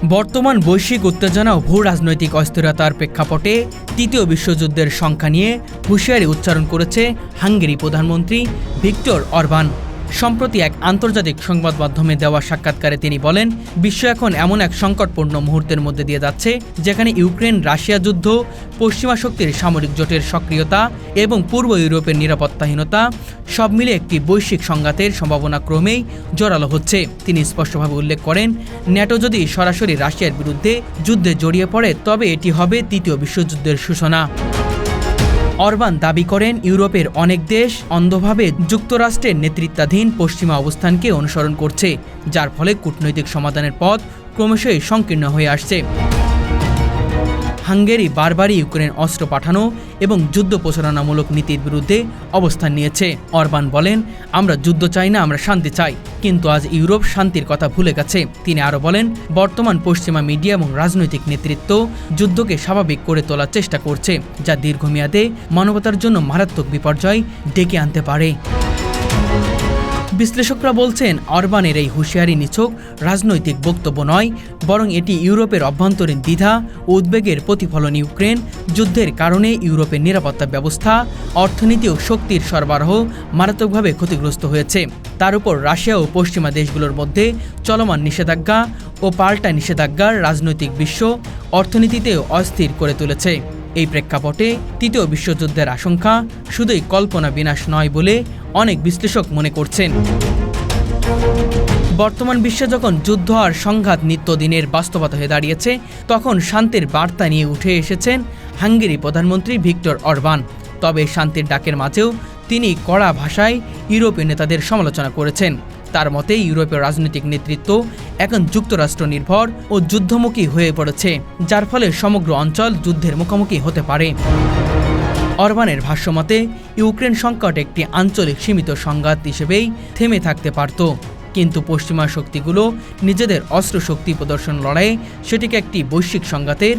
বর্তমান বৈশ্বিক উত্তেজনা ও ভূ রাজনৈতিক অস্থিরতার প্রেক্ষাপটে তৃতীয় বিশ্বযুদ্ধের সংখ্যা নিয়ে হুঁশিয়ারি উচ্চারণ করেছে হাঙ্গেরি প্রধানমন্ত্রী ভিক্টর অরবান। সম্প্রতি এক আন্তর্জাতিক সংবাদ মাধ্যমে দেওয়া সাক্ষাৎকারে তিনি বলেন, বিশ্ব এখন এমন এক সংকটপূর্ণ মুহূর্তের মধ্যে দিয়ে যাচ্ছে যেখানে ইউক্রেন রাশিয়া যুদ্ধ, পশ্চিমা শক্তির সামরিক জোটের সক্রিয়তা এবং পূর্ব ইউরোপের নিরাপত্তাহীনতা সব মিলে একটি বৈশ্বিক সংঘাতের সম্ভাবনা ক্রমেই জোরালো হচ্ছে। তিনি স্পষ্টভাবে উল্লেখ করেন, ন্যাটো যদি সরাসরি রাশিয়ার বিরুদ্ধে যুদ্ধে জড়িয়ে পড়ে তবে এটি হবে তৃতীয় বিশ্বযুদ্ধের সূচনা। অরবান দাবি করেন, ইউরোপের অনেক দেশ অন্ধভাবে যুক্তরাষ্ট্রের নেতৃত্বাধীন পশ্চিমা অবস্থানকে অনুসরণ করছে, যার ফলে কূটনৈতিক সমাধানের পথ ক্রমশই সংকীর্ণ হয়ে আসছে। হাঙ্গেরি বারবারই ইউক্রেন অস্ত্র পাঠানো এবং যুদ্ধ প্রচারণামূলক নীতির বিরুদ্ধে অবস্থান নিয়েছে। অরবান বলেন, আমরা যুদ্ধ চাই না, আমরা শান্তি চাই, কিন্তু আজ ইউরোপ শান্তির কথা ভুলে গেছে। তিনি আরও বলেন, বর্তমান পশ্চিমা মিডিয়া এবং রাজনৈতিক নেতৃত্ব যুদ্ধকে স্বাভাবিক করে তোলার চেষ্টা করছে, যা দীর্ঘমেয়াদে মানবতার জন্য মারাত্মক বিপর্যয় ডেকে আনতে পারে। বিশ্লেষকরা বলছেন, অরবানের এই হুঁশিয়ারি নিছক রাজনৈতিক বক্তব্য নয়, বরং এটি ইউরোপের অভ্যন্তরীণ দ্বিধা ও উদ্বেগের প্রতিফলন। ইউক্রেন যুদ্ধের কারণে ইউরোপের নিরাপত্তা ব্যবস্থা, অর্থনীতি ও শক্তির সরবরাহ মারাত্মকভাবে ক্ষতিগ্রস্ত হয়েছে। তার উপর রাশিয়া ও পশ্চিমা দেশগুলোর মধ্যে চলমান নিষেধাজ্ঞা ও পাল্টা নিষেধাজ্ঞার রাজনৈতিক বিশ্ব অর্থনীতিতেও অস্থির করে তুলেছে। এই প্রেক্ষাপটে তৃতীয় বিশ্বযুদ্ধের আশঙ্কা শুধুই কল্পনা বিনাশ নয় বলে অনেক বিশ্লেষক মনে করছেন। বর্তমান বিশ্বে যখন যুদ্ধ আর সংঘাত নিত্যদিনের বাস্তবতা হয়ে দাঁড়িয়েছে, তখন শান্তির বার্তা নিয়ে উঠে এসেছেন হাঙ্গেরি প্রধানমন্ত্রী ভিক্টর অরবান। তবে শান্তির ডাকের মাঝেও তিনি কড়া ভাষায় ইউরোপীয় নেতাদের সমালোচনা করেছেন। তার মতে, ইউরোপীয় রাজনৈতিক নেতৃত্ব এখন যুক্তরাষ্ট্র নির্ভর ও যুদ্ধমুখী হয়ে পড়েছে, যার ফলে সমগ্র অঞ্চল যুদ্ধের মুখোমুখি হতে পারে। অরবানের ভাষ্যমতে, ইউক্রেন সংকট একটি আঞ্চলিক সীমিত সংঘাত হিসেবেই থেমে থাকতে পারত, কিন্তু পশ্চিমা শক্তিগুলো নিজেদের অস্ত্র শক্তি প্রদর্শন লড়াইয়ে সেটিকে একটি বৈশ্বিক সংঘাতের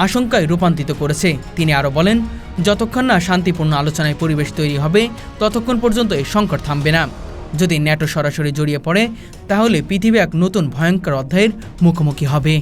আশঙ্কায় রূপান্তরিত করেছে। তিনি আরও বলেন, যতক্ষণ না শান্তিপূর্ণ আলোচনায় পরিবেশ তৈরি হবে, ততক্ষণ পর্যন্ত এই সংকট থামবে না। যদি ন্যাটো সরাসরি জড়িয়ে পড়ে, তাহলে পৃথিবী এক নতুন ভয়ঙ্কর অধ্যায়ের মুখোমুখি হবে।